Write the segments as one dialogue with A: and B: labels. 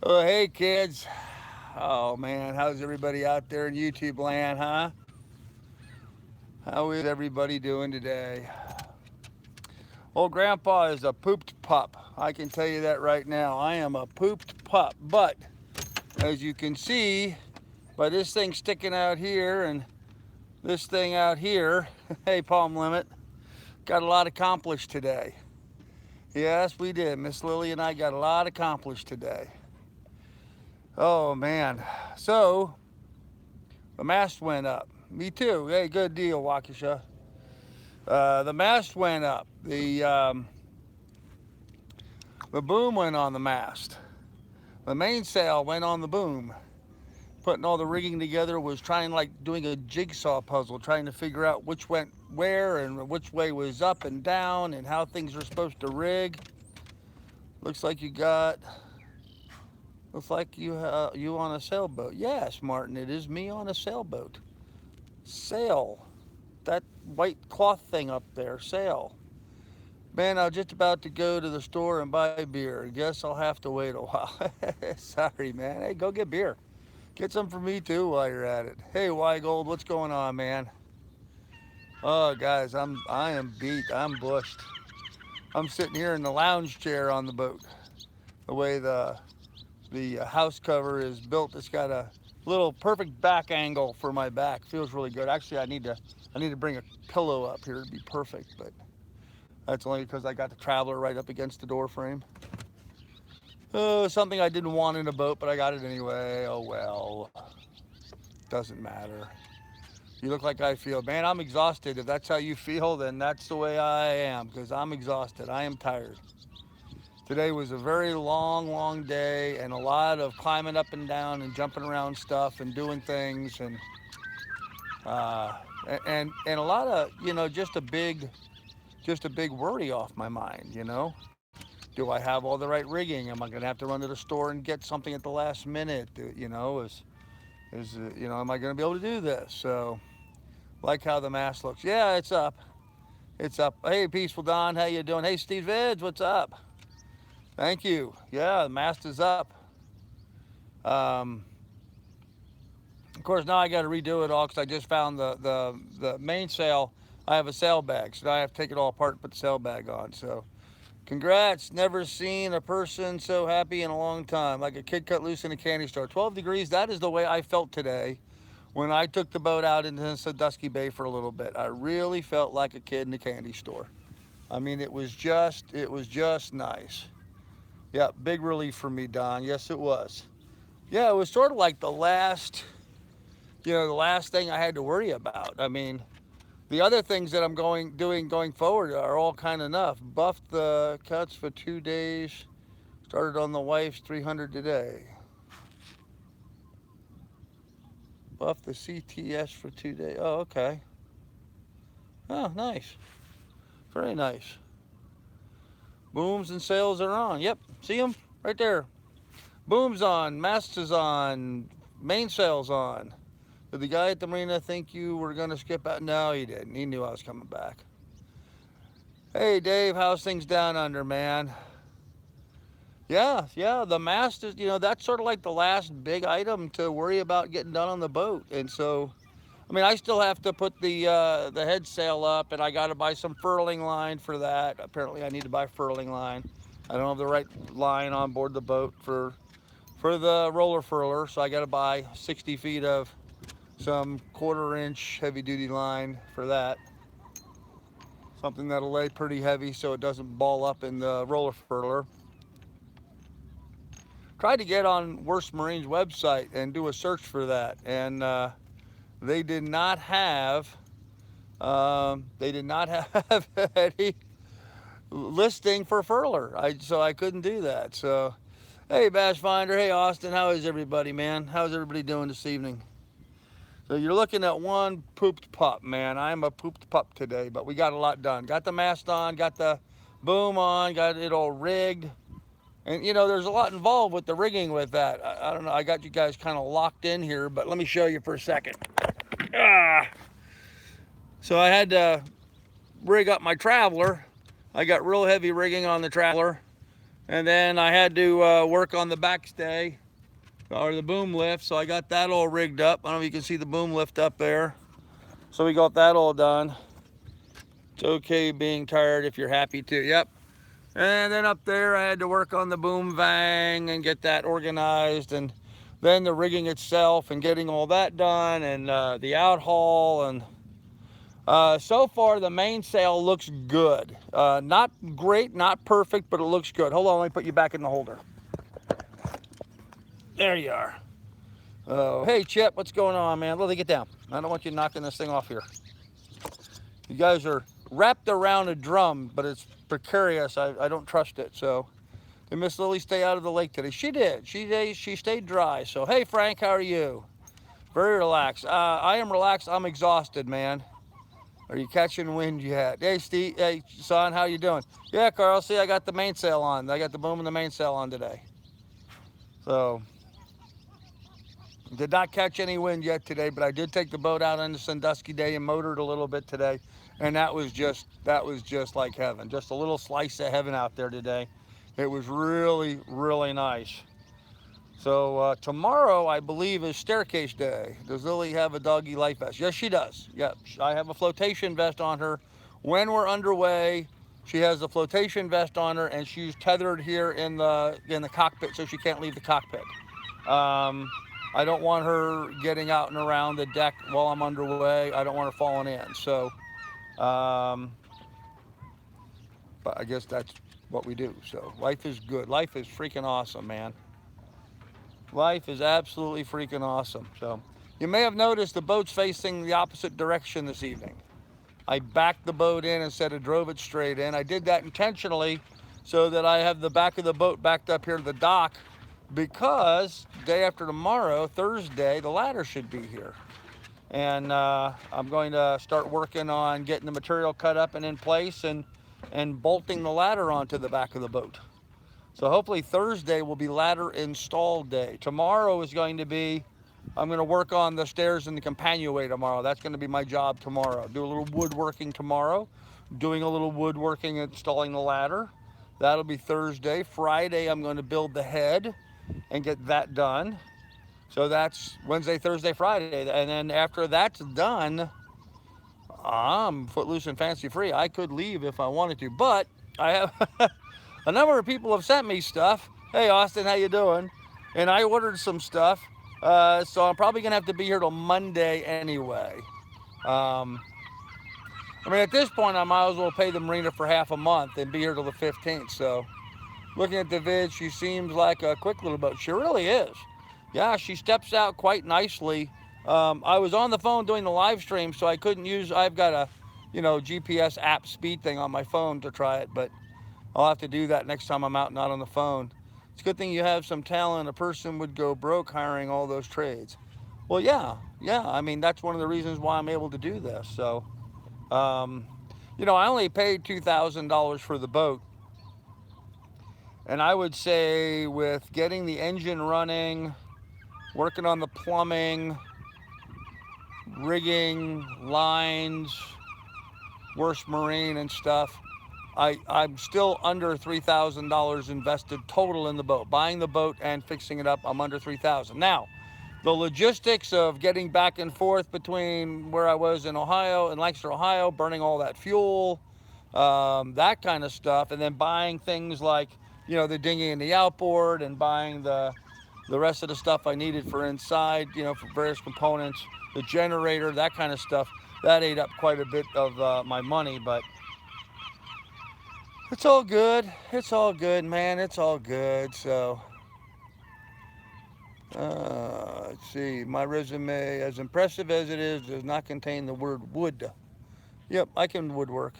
A: Oh, hey kids. Oh man, how's everybody out there in YouTube land, huh? How is everybody doing today? Old Grandpa is a pooped pup. I can tell you that right now. I am a pooped pup. But as you can see by this thing sticking out here and this thing out here, hey, Palm Limit, got a lot accomplished today. Yes, we did. Miss Lily and I got a lot accomplished today. Oh man. So the mast went up. Me too. Hey, good deal, Waukesha. The mast went up. The boom went on the mast. The mainsail went on the boom. Putting all the rigging together was trying like doing a jigsaw puzzle, trying to figure out which went where and which way was up and down and how things are supposed to rig. Looks like you got. Looks like you on a sailboat. Yes, Martin, it is me on a sailboat. Sail. That white cloth thing up there, sail. Man, I was just about to go to the store and buy beer. Guess I'll have to wait a while. Sorry, man. Hey, go get beer. Get some for me too while you're at it. Hey, Weigold, what's going on, man? Oh, guys, I am beat. I'm bushed. I'm sitting here in the lounge chair on the boat. The way the house cover is built, it's got a little perfect back angle for my back. Feels really good. Actually, I need to bring a pillow up here to be perfect, but that's only because I got the Traveler right up against the door frame. Oh, something I didn't want in a boat, but I got it anyway. Oh well, doesn't matter. You look like I feel. Man, I'm exhausted. If that's how you feel, then that's the way I am, because I'm exhausted. I am tired. Today was a very long, long day and a lot of climbing up and down and jumping around stuff and doing things uh, and a lot of just a big worry off my mind. Do I have all the right rigging? Am I going to have to run to the store and get something at the last minute? Am I going to be able to do this? So, like how the mast looks. Yeah, it's up. It's up. Hey, Peaceful Don, how you doing? Hey, Steve Vids, what's up? Thank you. Yeah, the mast is up. Um, of course, now I got to redo it all because I just found the mainsail. I have a sail bag, so now I have to take it all apart and put the sail bag on. So, congrats. Never seen a person so happy in a long time. Like a kid cut loose in a candy store. 12 degrees, that is the way I felt today when I took the boat out into Sandusky Bay for a little bit. I really felt like a kid in a candy store. I mean, it was just nice. Yeah, big relief for me, Don. Yes, it was. Yeah, it was sort of like the last thing I had to worry about. I mean, the other things that I'm going forward are all kind of enough. Buffed the cuts for 2 days. Started on the wife's 300 today. Buffed the CTS for 2 days. Oh, okay. Oh, nice. Very nice. Booms and sails are on. Yep, see them right there. Booms on, masts is on, mainsail's on. Did the guy at the marina think you were going to skip out? No, he didn't. He knew I was coming back. Hey, Dave, how's things down under, man? Yeah, yeah, the mast is, that's sort of like the last big item to worry about getting done on the boat. And so, I mean, I still have to put the head sail up, and I got to buy some furling line for that. Apparently, I need to buy furling line. I don't have the right line on board the boat for the roller furler, so I got to buy 60 feet of some 1/4 inch heavy duty line for that. Something that'll lay pretty heavy so it doesn't ball up in the roller furler. Tried to get on Worst Marine's website and do a search for that, and they did not have any listing for furler. So I couldn't do that. So, hey, Bash Finder. Hey, Austin. How is everybody, man? How's everybody doing this evening? So you're looking at one pooped pup, man. I'm a pooped pup today, but we got a lot done. Got the mast on, got the boom on, got it all rigged. And there's a lot involved with the rigging with that. I don't know. I got you guys kind of locked in here, but let me show you for a second. Ah. So I had to rig up my Traveler I got real heavy rigging on the traveler, and then I had to work on the backstay or the boom lift, so I got that all rigged up. I don't know if you can see the boom lift up there. So we got that all done. It's okay being tired if you're happy to. Yep. And then up there, I had to work on the boom vang and get that organized, and then the rigging itself and getting all that done, and the outhaul. And so far, the mainsail looks good. Not great, not perfect, but it looks good. Hold on, let me put you back in the holder. There you are. Oh, hey, Chip, what's going on, man? Lily, get down. I don't want you knocking this thing off here. You guys are wrapped around a drum, but it's precarious. I don't trust it, so... Did Miss Lily stay out of the lake today? She did. She stayed dry. So, hey, Frank, how are you? Very relaxed. I am relaxed. I'm exhausted, man. Are you catching wind yet? Hey, Steve. Hey, son, how you doing? Yeah, Carl. See, I got the mainsail on. I got the boom and the mainsail on today. So, did not catch any wind yet today, but I did take the boat out on the Sandusky day and motored a little bit today, and that was just like heaven. Just a little slice of heaven out there today. It was really, really nice. So tomorrow, I believe, is staircase day. Does Lily have a doggy life vest? Yes, she does. Yep, I have a flotation vest on her. When we're underway, she has a flotation vest on her, and she's tethered here in the cockpit, so she can't leave the cockpit. I don't want her getting out and around the deck while I'm underway. I don't want her falling in. So, but I guess that's what we do. So life is good. Life is freaking awesome, man. Life is absolutely freaking awesome. So you may have noticed the boat's facing the opposite direction this evening. I backed the boat in instead of drove it straight in. I did that intentionally so that I have the back of the boat backed up here to the dock, because day after tomorrow, Thursday, the ladder should be here. And I'm going to start working on getting the material cut up and in place, and bolting the ladder onto the back of the boat. So hopefully Thursday will be ladder install day. Tomorrow is going to be, I'm going to work on the stairs and the companionway tomorrow. That's going to be my job tomorrow. Do a little woodworking tomorrow. Doing a little woodworking, installing the ladder. That'll be Thursday. Friday, I'm going to build the head and get that done. So that's Wednesday, Thursday, Friday. And then after that's done, I'm footloose and fancy free. I could leave if I wanted to, but I have a number of people have sent me stuff. Hey, Austin, how you doing? And I ordered some stuff, so I'm probably gonna have to be here till Monday anyway. I mean, at this point, I might as well pay the Marina for half a month and be here till the 15th. So, looking at the vid, she seems like a quick little boat. She really is. Yeah, she steps out quite nicely. I was on the phone doing the live stream, so I couldn't use, I've got a, GPS app speed thing on my phone to try it, but I'll have to do that next time I'm out, not on the phone. It's a good thing you have some talent. A person would go broke hiring all those trades. Well, yeah. I mean, that's one of the reasons why I'm able to do this. So, I only paid $2,000 for the boat. And I would say with getting the engine running, working on the plumbing, rigging, lines, worst marine and stuff, I'm still under $3,000 invested total in the boat. Buying the boat and fixing it up, I'm under $3,000. Now, the logistics of getting back and forth between where I was in Ohio and Lancaster, Ohio, burning all that fuel, that kind of stuff, and then buying things like, the dinghy and the outboard, and buying the rest of the stuff I needed for inside, for various components, the generator, that kind of stuff, that ate up quite a bit of my money, but it's all good. It's all good, man. It's all good. So, let's see. My resume, as impressive as it is, does not contain the word wood. Yep, I can woodwork.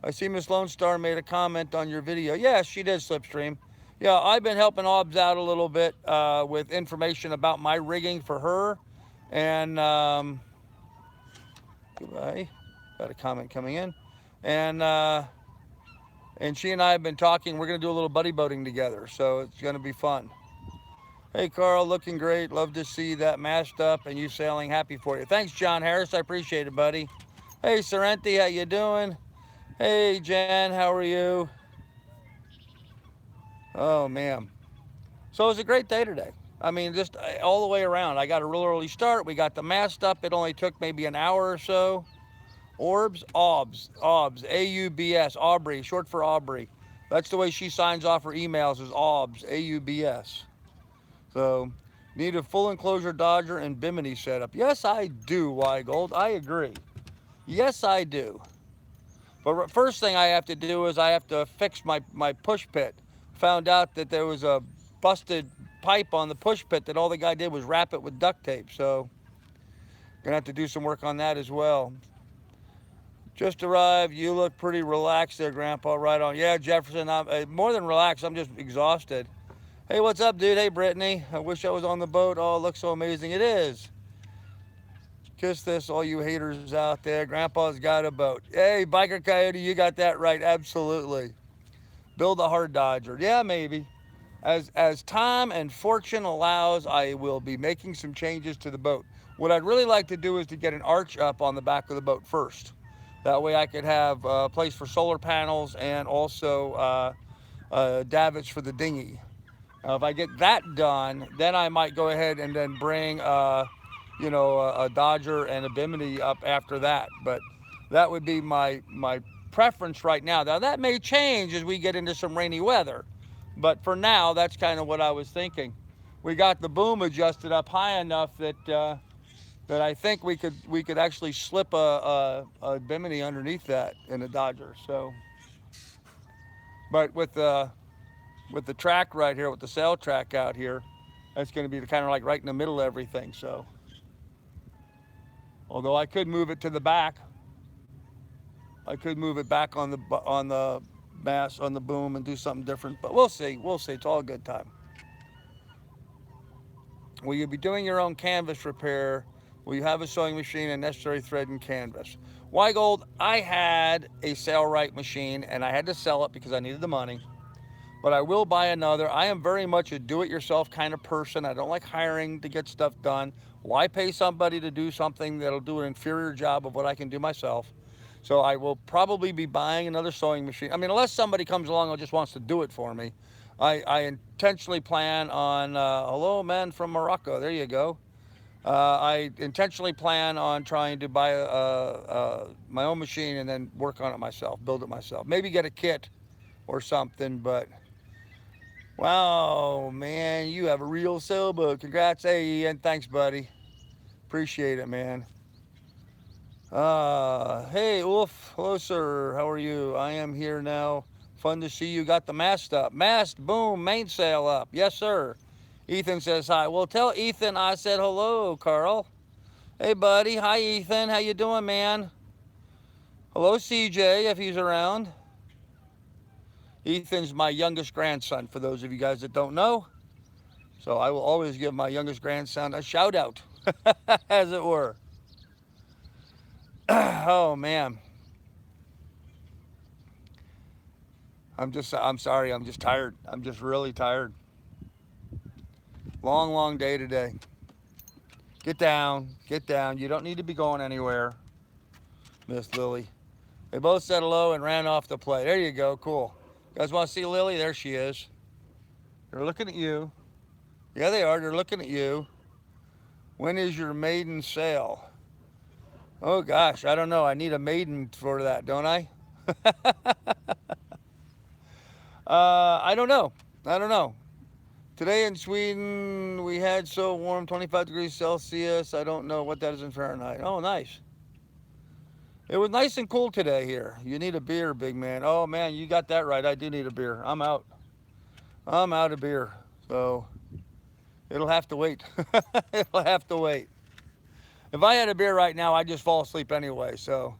A: I see Miss Lone Star made a comment on your video. Yes, she did, Slipstream. Yeah, I've been helping Obs out a little bit with information about my rigging for her. And, goodbye. Got a comment coming in. And she and I have been talking. We're going to do a little buddy boating together, so it's going to be fun. Hey, Carl, looking great. Love to see that mast up and you sailing. Happy for you. Thanks, John Harris. I appreciate it, buddy. Hey, Sorrenti, how you doing? Hey, Jen, how are you? Oh, man. So it was a great day today. I mean, just all the way around. I got a real early start. We got the mast up. It only took maybe an hour or so. Orbs, AUBS, Aubrey, short for Aubrey. That's the way she signs off her emails is OBS, AUBS. So, need a full enclosure Dodger and Bimini setup. Yes, I do, Weigold. I agree. Yes, I do. But first thing I have to do is I have to fix my push pit. Found out that there was a busted pipe on the push pit that all the guy did was wrap it with duct tape. So, gonna have to do some work on that as well. Just arrived. You look pretty relaxed there, Grandpa. Right on. Yeah, Jefferson. I'm more than relaxed. I'm just exhausted. Hey, what's up, dude? Hey, Brittany. I wish I was on the boat. Oh, it looks so amazing. It is. Kiss this, all you haters out there. Grandpa's got a boat. Hey, Biker Coyote, you got that right. Absolutely. Build a hard Dodger. Yeah, maybe. As time and fortune allows, I will be making some changes to the boat. What I'd really like to do is to get an arch up on the back of the boat first. That way I could have a place for solar panels and also davits for the dinghy. If I get that done, then I might go ahead and then bring, a Dodger and a Bimini up after that. But that would be my preference right now. Now that may change as we get into some rainy weather, but for now, that's kind of what I was thinking. We got the boom adjusted up high enough that I think we could actually slip a Bimini underneath that in a Dodger. So, but with the track right here, with the sail track out here, that's going to be kind of like right in the middle of everything. So, although I could move it to the back, I could move it back on the mast on the boom and do something different. But we'll see. We'll see. It's all a good time. Will you be doing your own canvas repair? Will you have a sewing machine and necessary thread and canvas? Weigold, I had a Sailrite machine and I had to sell it because I needed the money. But I will buy another. I am very much a do-it-yourself kind of person. I don't like hiring to get stuff done. Why pay somebody to do something that'll do an inferior job of what I can do myself? So I will probably be buying another sewing machine. I mean, unless somebody comes along and just wants to do it for me. I intentionally plan on, hello, man from Morocco. There you go. I intentionally plan on trying to buy my own machine and then work on it myself, build it myself. Maybe get a kit or something, but wow, man, you have a real sailboat. Congrats, hey, Ian. Thanks, buddy. Appreciate it, man. Hey, Wolf. Hello, sir. How are you? I am here now. Fun to see you got the mast up. Mast, boom, mainsail up. Yes, sir. Ethan says hi. Well, tell Ethan I said hello, Carl. Hey, buddy. Hi, Ethan. How you doing, man? Hello, CJ, if he's around. Ethan's my youngest grandson, for those of you guys that don't know. So I will always give my youngest grandson a shout out, as it were. Oh man, I'm sorry, I'm just tired. I'm just really tired. Long, long day today. Get down, get down. You don't need to be going anywhere, Miss Lily. They both said hello and ran off the play. There you go, cool. You guys want to see Lily? There she is. They're looking at you. Yeah, they are. They're looking at you. When is your maiden sail? Oh gosh, I don't know. I need a maiden for that, don't I? I don't know. I don't know. Today in Sweden, we had so warm, 25 degrees Celsius. I don't know what that is in Fahrenheit. Oh, nice. It was nice and cool today here. You need a beer, big man. Oh, man, you got that right. I do need a beer. I'm out. I'm out of beer. So it'll have to wait. It'll have to wait. If I had a beer right now, I'd just fall asleep anyway. So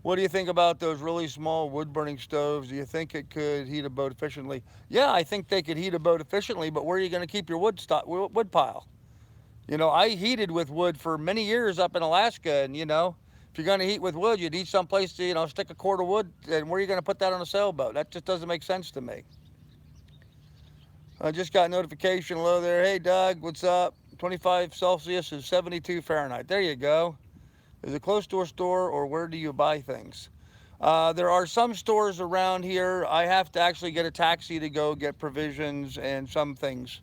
A: what do you think about those really small wood burning stoves? Do you think it could heat a boat efficiently? Yeah, I think they could heat a boat efficiently, but where are you going to keep your wood pile? You know, I heated with wood for many years up in Alaska, and if you're going to heat with wood, you need someplace to, stick a cord of wood, and where are you going to put that on a sailboat? That just doesn't make sense to me. I just got notification. Hello there. Hey, Doug, what's up? 25 Celsius is 72 Fahrenheit. There you go. Is it close to a store, or where do you buy things? There are some stores around here. I have to actually get a taxi to go get provisions and some things.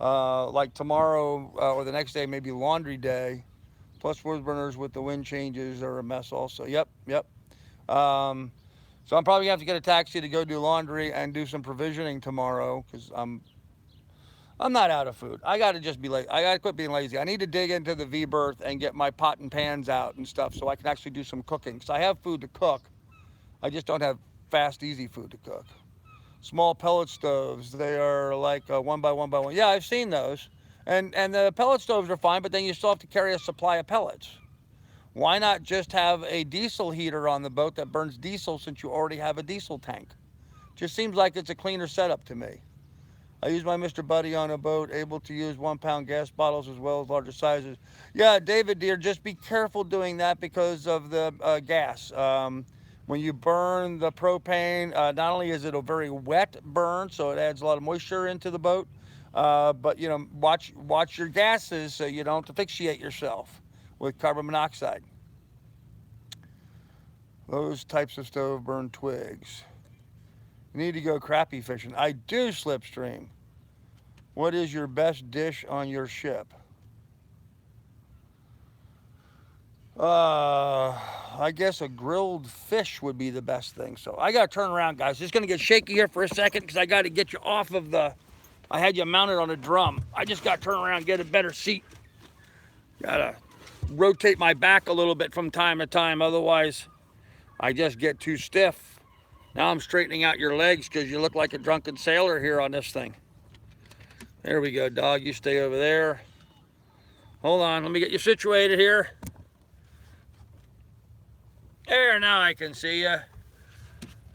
A: Like tomorrow or the next day, maybe laundry day. Plus, wood burners with the wind changes are a mess also. Yep, yep. Um, so I'm probably gonna have to get a taxi to go do laundry and do some provisioning tomorrow because I'm not out of food. I got to just be lazy. I got to quit being lazy. I need to dig into the V-berth and get my pot and pans out and stuff so I can actually do some cooking. Because I have food to cook. I just don't have fast, easy food to cook. Small pellet stoves. They are like 1 by 1 by 1. Yeah, I've seen those. And the pellet stoves are fine, but then you still have to carry a supply of pellets. Why not just have a diesel heater on the boat that burns diesel since you already have a diesel tank? Just seems like it's a cleaner setup to me. I use my Mr. Buddy on a boat, able to use 1 pound gas bottles as well as larger sizes. Yeah, David, dear, just be careful doing that because of the gas. When you burn the propane, not only is it a very wet burn, so it adds a lot of moisture into the boat, but you know, watch your gases so you don't asphyxiate yourself with carbon monoxide. Those types of stove burn twigs. You need to go crappie fishing. I do slipstream. What is your best dish on your ship? I guess a grilled fish would be the best thing. So I got to turn around, guys. Just going to get shaky here for a second because I got to get you off of the... I had you mounted on a drum. I just got to turn around and get a better seat. Got to rotate my back a little bit from time to time. Otherwise, I just get too stiff. Now I'm straightening out your legs because you look like a drunken sailor here on this thing. There we go, dog. You stay over there. Hold on. Let me get you situated here. There, now I can see you.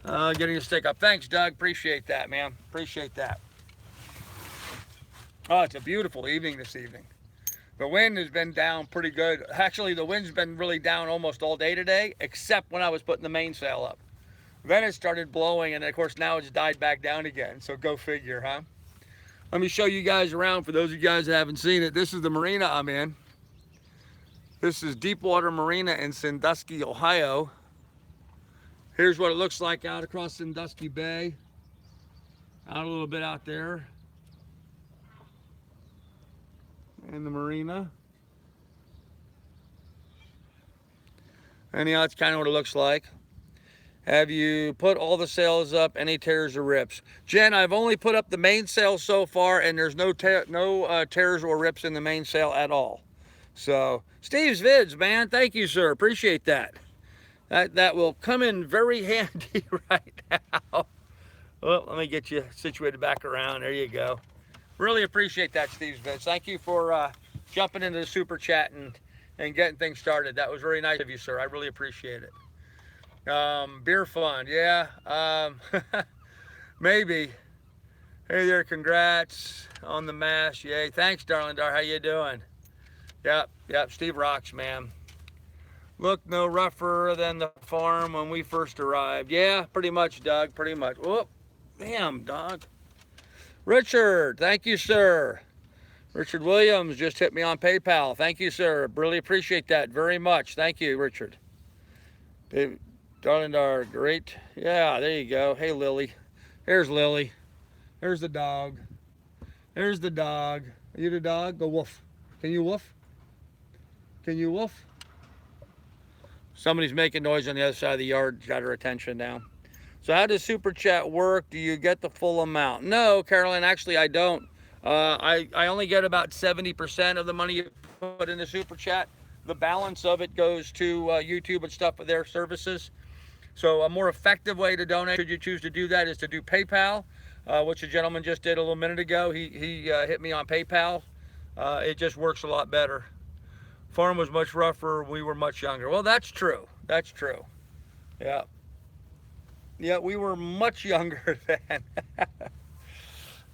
A: Getting a stick up. Thanks, Doug. Appreciate that, man. Appreciate that. Oh, it's a beautiful evening this evening. The wind has been down pretty good. Actually, the wind's been really down almost all day today, except when I was putting the mainsail up. Then it started blowing, and of course now it's died back down again. So go figure, huh? Let me show you guys around for those of you guys that haven't seen it. This is the marina I'm in. This is Deepwater Marina in Sandusky, Ohio. Here's what it looks like out across Sandusky Bay. Out a little bit out there. And the marina. Anyhow, that's kind of what it looks like. Have you put all the sails up? Any tears or rips? Jen, I've only put up the mainsail so far, and there's no tears or rips in the mainsail at all. So, Steve's Vids, man, thank you, sir. Appreciate that. That will come in very handy right now. Well, let me get you situated back around. There you go. Really appreciate that, Steve's Vids. Thank you for jumping into the super chat and getting things started. That was very nice of you, sir. I really appreciate it. Beer fund, yeah. Maybe. Hey there, congrats on the mast. Yay. Thanks, darling Dar. How you doing? Yep, Steve rocks, man. Look no rougher than the farm when we first arrived. Yeah, pretty much, Doug, pretty much. Whoop, damn, dog. Richard, thank you, sir. Richard Williams just hit me on PayPal. Thank you, sir. Really appreciate that very much. Thank you, Richard. David, darling Dar, great. Yeah, there you go. Hey, Lily. There's Lily. There's the dog. There's the dog. Are you the dog? Go woof. Can you woof? Can you woof? Somebody's making noise on the other side of the yard. Got her attention now. So how does Super Chat work? Do you get the full amount? No, Carolyn, actually I don't. I only get about 70% of the money you put in the Super Chat. The balance of it goes to YouTube and stuff for their services. So a more effective way to donate, should you choose to do that, is to do PayPal, which the gentleman just did a little minute ago. He hit me on PayPal. It just works a lot better. Farm was much rougher. We were much younger. Well, that's true. That's true. Yeah. Yeah, we were much younger then.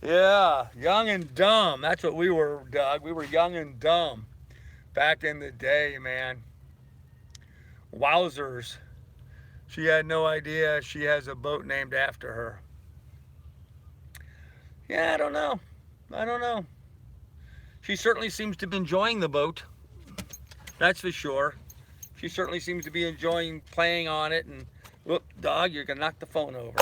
A: Yeah, young and dumb. That's what we were, Doug. We were young and dumb back in the day, man. Wowzers. She had no idea she has a boat named after her. Yeah, I don't know. I don't know. She certainly seems to be enjoying the boat. That's for sure. She certainly seems to be enjoying playing on it and Whoop, dog, you're gonna knock the phone over.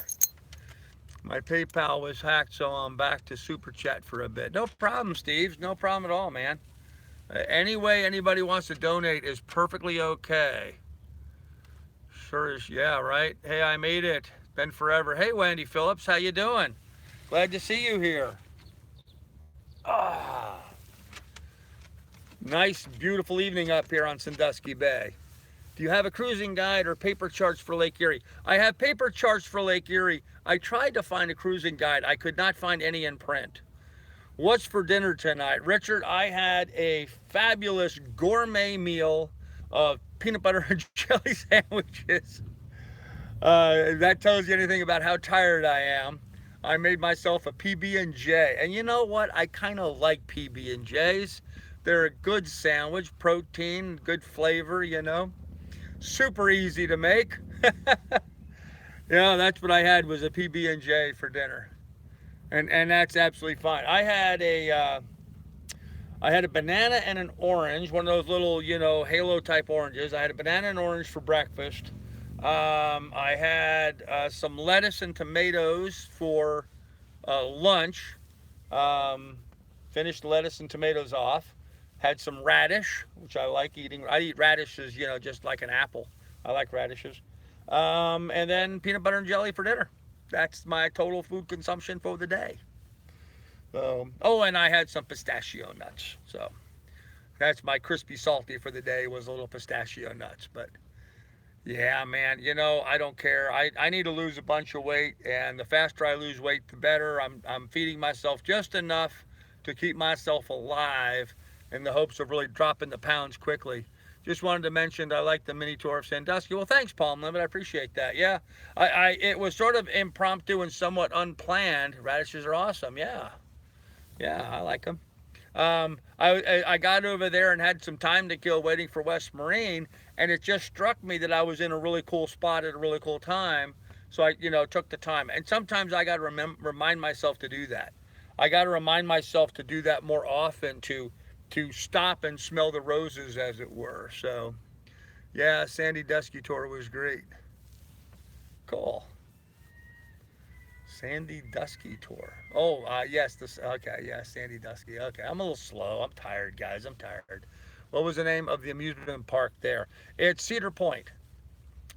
A: My PayPal was hacked, so I'm back to Super Chat for a bit. No problem, Steve. No problem at all, man. Any way anybody wants to donate is perfectly okay. Sure is, yeah, right? Hey, I made it. It's been forever. Hey, Wendy Phillips, how you doing? Glad to see you here. Ah, nice, beautiful evening up here on Sandusky Bay. Do you have a cruising guide or paper charts for Lake Erie? I have paper charts for Lake Erie. I tried to find a cruising guide. I could not find any in print. What's for dinner tonight? Richard, I had a fabulous gourmet meal of peanut butter and jelly sandwiches. That tells you anything about how tired I am. I made myself a PB&J. And you know what? I kind of like PB&Js. They're a good sandwich, protein, good flavor, you know. Super easy to make. Yeah, that's what I had was a PB&J for dinner. And that's absolutely fine. I had a banana and an orange, one of those little, you know, halo type oranges. I had a banana and orange for breakfast. I had some lettuce and tomatoes for lunch. Um, Finished the lettuce and tomatoes off. Had some radish, which I like eating. I eat radishes, you know, just like an apple. I like radishes. And then peanut butter and jelly for dinner. That's my total food consumption for the day. Oh, and I had some pistachio nuts. So that's my crispy salty for the day was a little pistachio nuts. But yeah, man, you know, I don't care. I need to lose a bunch of weight, and the faster I lose weight, the better. I'm feeding myself just enough to keep myself alive in the hopes of really dropping the pounds quickly. Just wanted to mention that I like the mini tour of Sandusky. Well, thanks, Palm Limit. I appreciate that. Yeah, it was sort of impromptu and somewhat unplanned. Radishes are awesome. Yeah, yeah, I like them. I got over there and had some time to kill waiting for West Marine, and it just struck me that I was in a really cool spot at a really cool time. So I, you know, took the time. And sometimes I got to remind myself to do that. I got to remind myself to do that more often to stop and smell the roses, as it were. So yeah, Sandy Dusky tour was great. Cool. Sandy Dusky tour. Oh, yes, this. Okay, yeah, Sandy Dusky. Okay, I'm a little slow. I'm tired, guys. I'm tired. What was the name of the amusement park there? It's Cedar Point.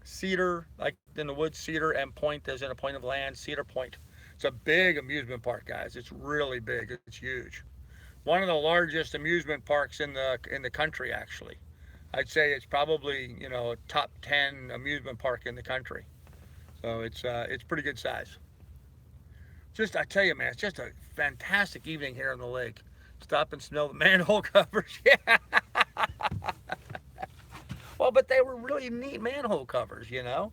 A: Cedar, like in the woods, Cedar and Point, as in a point of land. Cedar Point. It's a big amusement park, guys. It's really big. It's huge. One of the largest amusement parks in the country, actually. I'd say it's probably, you know, top 10 amusement park in the country. So it's pretty good size. Just I tell you, man, it's just a fantastic evening here on the lake. Stop and smell the manhole covers. Yeah. Well, but they were really neat manhole covers, you know.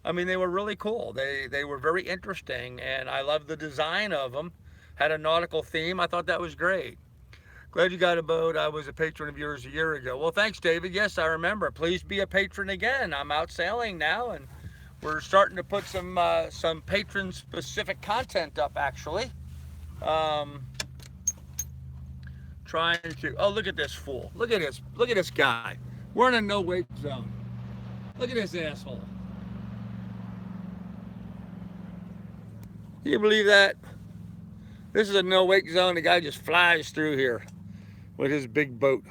A: I mean, they were really cool. They were very interesting, and I loved the design of them. Had a nautical theme. I thought that was great. Glad you got a boat. I was a patron of yours a year ago. Well, thanks, David. Yes, I remember. Please be a patron again. I'm out sailing now, and we're starting to put some patron specific content up, actually. Um, Trying to. Oh, look at this fool. Look at this. Look at this guy. We're in a no wake zone. Look at this asshole. Can you believe that? This is a no wake zone. The guy just flies through here with his big boat.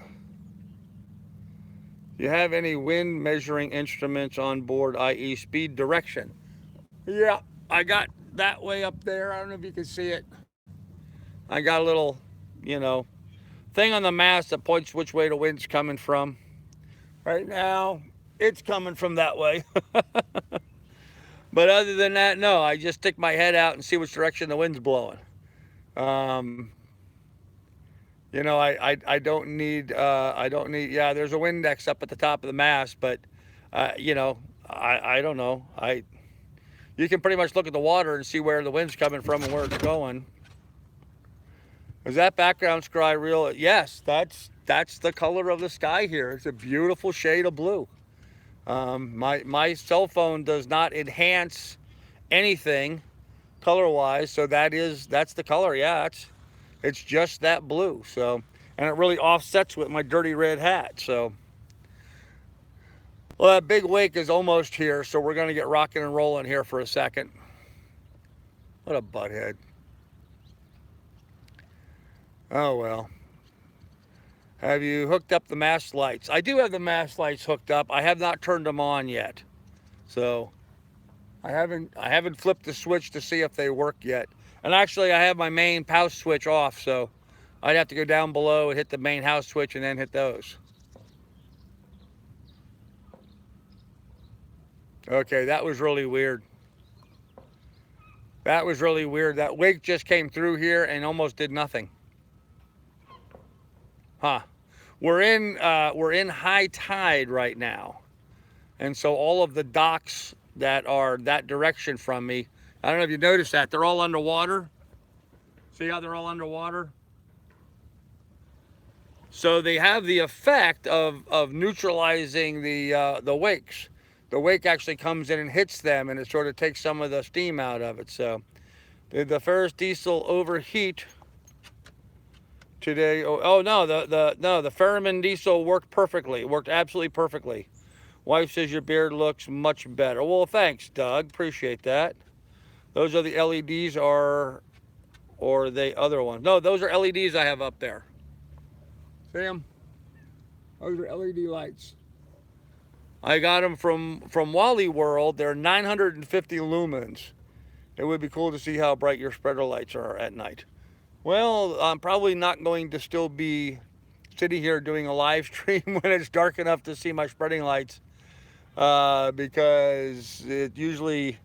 A: Do you have any wind measuring instruments on board, i.e. speed direction? Yeah, I got that way up there. I don't know if you can see it. I got a little, you know, thing on the mast that points which way the wind's coming from. Right now, it's coming from that way. But other than that, no, I just stick my head out and see which direction the wind's blowing. Um, you know, I don't need, yeah, there's a Windex up at the top of the mast, but, you know, I don't know. You can pretty much look at the water and see where the wind's coming from and where it's going. Is that background sky real? Yes, that's the color of the sky here. It's a beautiful shade of blue. My cell phone does not enhance anything color-wise, so that's the color. Yeah, it's just that blue. So, and it really offsets with my dirty red hat. So, Well, that big wake is almost here, so we're going to get rocking and rolling here for a second. What a butthead. Oh, well. Have you hooked up the mast lights? I do have the mast lights hooked up. I have not turned them on yet. So I haven't flipped the switch to see if they work yet. And actually I have my main house switch off, so I'd have to go down below and hit the main house switch and then hit those. Okay, that was really weird. That was really weird. That wake just came through here and almost did nothing. Huh. We're in high tide right now. And so all of the docks that are that direction from me, I don't know if you noticed that, they're all underwater. See how they're all underwater? So they have the effect of neutralizing the wakes. The wake actually comes in and hits them, and it sort of takes some of the steam out of it. So did the Ferris diesel overheat today? Oh no, the Ferriman diesel worked perfectly. It worked absolutely perfectly. Wife says your beard looks much better. Well, thanks, Doug. Appreciate that. Those are the LEDs, or the other ones? No, those are LEDs I have up there. See them? Those are LED lights. I got them from Wally World. They're 950 lumens. It would be cool to see how bright your spreader lights are at night. Well, I'm probably not going to still be sitting here doing a live stream when it's dark enough to see my spreading lights, because it usually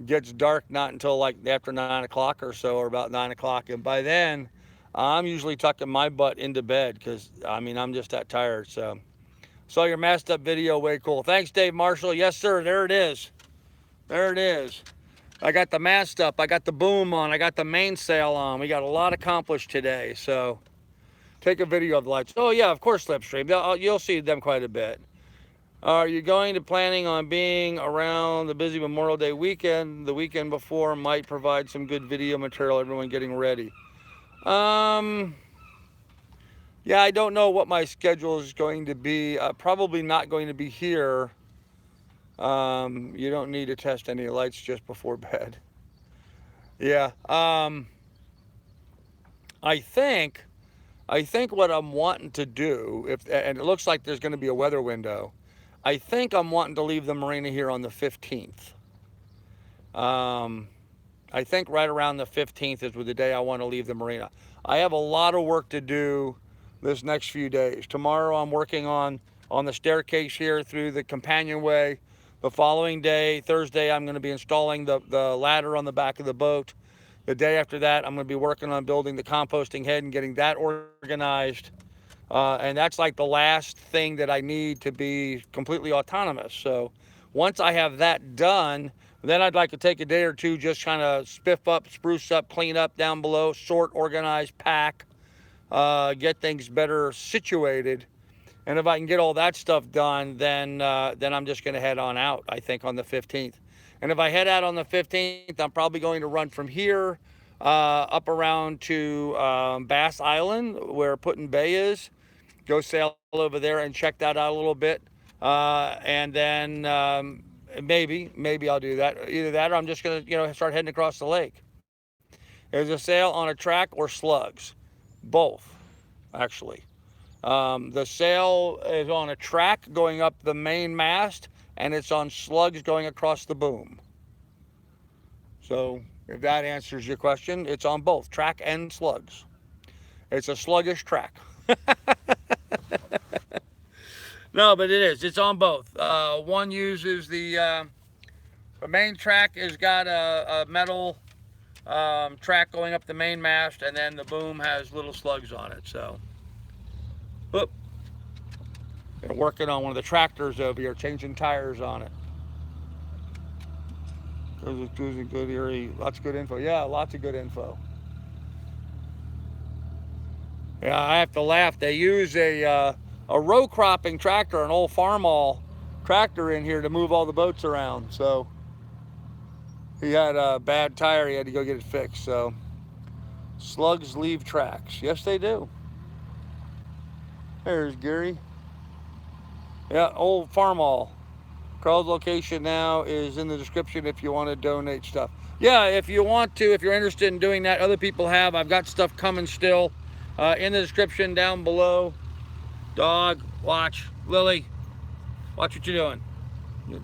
A: gets dark not until like after 9 o'clock or so, or about 9 o'clock. And by then, I'm usually tucking my butt into bed because, I mean, I'm just that tired. So, saw your masked up video, way cool. Thanks, Dave Marshall. Yes, sir, there it is. There it is. I got the mast up, I got the boom on, I got the mainsail on. We got a lot accomplished today, so take a video of the lights. Oh yeah, of course, Slipstream. You'll see them quite a bit. Are you going to planning on being around the busy Memorial Day weekend? The weekend before might provide some good video material, everyone getting ready. Yeah, I don't know what my schedule is going to be. Probably not going to be here. You don't need to test any lights just before bed. Yeah. I think what I'm wanting to do, and it looks like there's going to be a weather window, I think I'm wanting to leave the marina here on the 15th. I think right around the 15th is the day I want to leave the marina. I have a lot of work to do this next few days. Tomorrow I'm working on the staircase here through the companionway. The following day, Thursday, I'm going to be installing the ladder on the back of the boat. The day after that, I'm going to be working on building the composting head and getting that organized. And that's like the last thing that I need to be completely autonomous. So once I have that done, then I'd like to take a day or two, just kind of spiff up, spruce up, clean up down below, sort, organize, pack, get things better situated. And if I can get all that stuff done, then I'm just going to head on out, I think, on the 15th. And if I head out on the 15th, I'm probably going to run from here up around to Bass Island, where Put-in Bay is. Go sail over there and check that out a little bit. And then maybe I'll do that. Either that, or I'm just going to start heading across the lake. There's a sail on a track or slugs. Both, actually. The sail is on a track going up the main mast, and it's on slugs going across the boom. So if that answers your question, it's on both track and slugs. It's a sluggish track. No, but it is. It's on both. One uses the main track has got a metal track going up the main mast, and then the boom has little slugs on it. So, whoop. They're working on one of the tractors over here, changing tires on it. Good area. Lots of good info. Yeah, lots of good info. Yeah, I have to laugh. They use a row cropping tractor, an old Farmall tractor in here to move all the boats around. So he had a bad tire. He had to go get it fixed. So slugs leave tracks. Yes, they do. There's Gary. Yeah, old farm mall. Carl's location now is in the description if you want to donate stuff. Yeah, if you want to, if you're interested in doing that, other people have. I've got stuff coming still in the description down below. Dog, watch. Lily, watch what you're doing.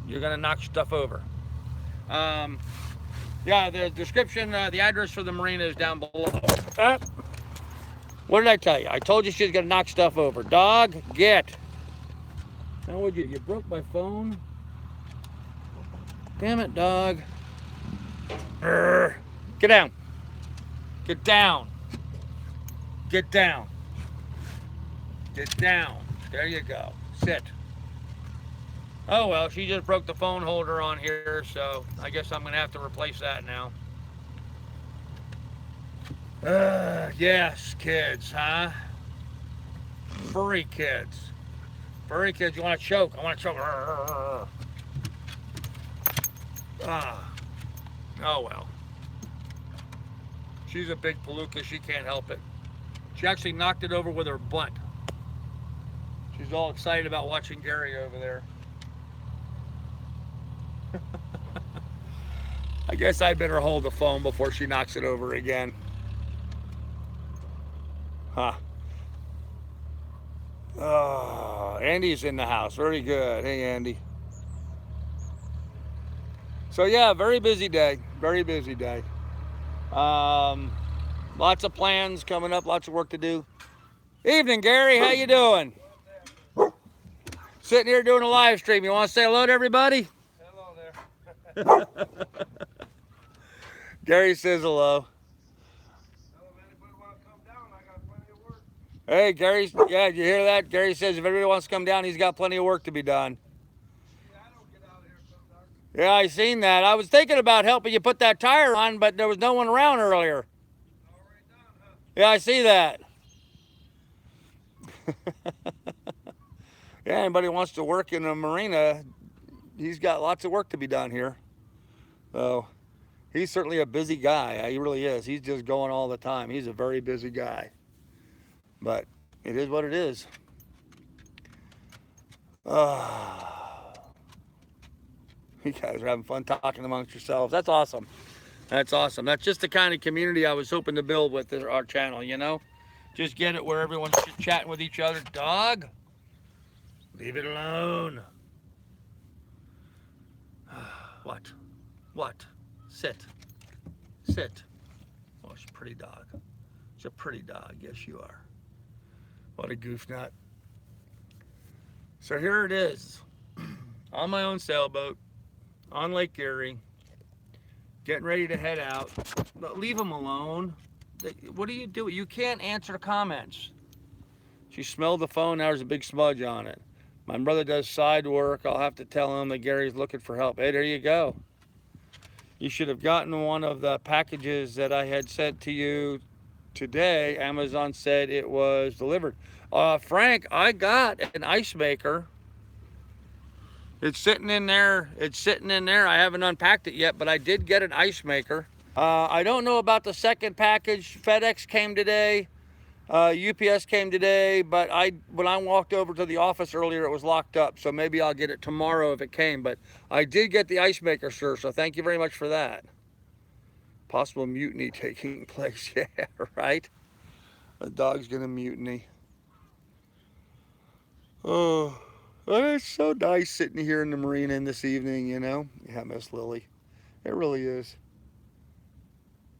A: You're going to knock stuff over. Um, yeah, the description, the address for the marina is down below. What did I tell you? I told you she was going to knock stuff over. Dog, get. How would you? You broke my phone? Damn it, dog. Urgh. Get down. Get down. Get down. Get down. There you go. Sit. Oh, well, she just broke the phone holder on here, so I guess I'm going to have to replace that now. Yes, kids, huh? Furry kids. Furry kids, you want to choke? I want to choke. Ah. Oh, well. She's a big palooka. She can't help it. She actually knocked it over with her butt. She's all excited about watching Gary over there. I guess I better hold the phone before she knocks it over again. Huh. Oh, Andy's in the house. Very good. Hey, Andy. So, yeah, very busy day. Very busy day. Lots of plans coming up. Lots of work to do. Evening, Gary. How you doing? Sitting here doing a live stream. You want to say hello to everybody?
B: Hello there.
A: Gary says hello.
B: Hello, if anybody want to come down, I got plenty of work.
A: Hey, Gary. Yeah, did you hear that? Gary says if everybody wants to come down, he's got plenty of work to be done.
B: See, I don't get out here so dark.
A: Yeah, I seen that. I was thinking about helping you put that tire on, but there was no one around earlier.
B: Already done, huh?
A: Yeah, I see that. Yeah, anybody wants to work in a marina, he's got lots of work to be done here. So he's certainly a busy guy. He really is. He's just going all the time. He's a very busy guy. But it is what it is. You guys are having fun talking amongst yourselves. That's awesome. That's awesome. That's just the kind of community I was hoping to build with our channel, you know? Just get it where everyone's chatting with each other. Dog, leave it alone. What? What? Sit. Sit. Oh, she's a pretty dog. She's a pretty dog. Yes, you are. What a goof nut. So here it is. On my own sailboat. On Lake Erie. Getting ready to head out. But leave them alone. What do you do? You can't answer comments. She smelled the phone. Now there's a big smudge on it. My brother does side work. I'll have to tell him that Gary's looking for help. Hey, there you go. You should have gotten one of the packages that I had sent to you today. Amazon said it was delivered. Frank, I got an ice maker. It's sitting in there. It's sitting in there. I haven't unpacked it yet, but I did get an ice maker. I don't know about the second package. FedEx came today. UPS came today, but when I walked over to the office earlier, it was locked up. So maybe I'll get it tomorrow if it came. But I did get the ice maker, sir. So thank you very much for that. Possible mutiny taking place. Yeah, right? The dog's going to mutiny. Oh, it's so nice sitting here in the marina this evening, you know? Yeah, Miss Lily. It really is.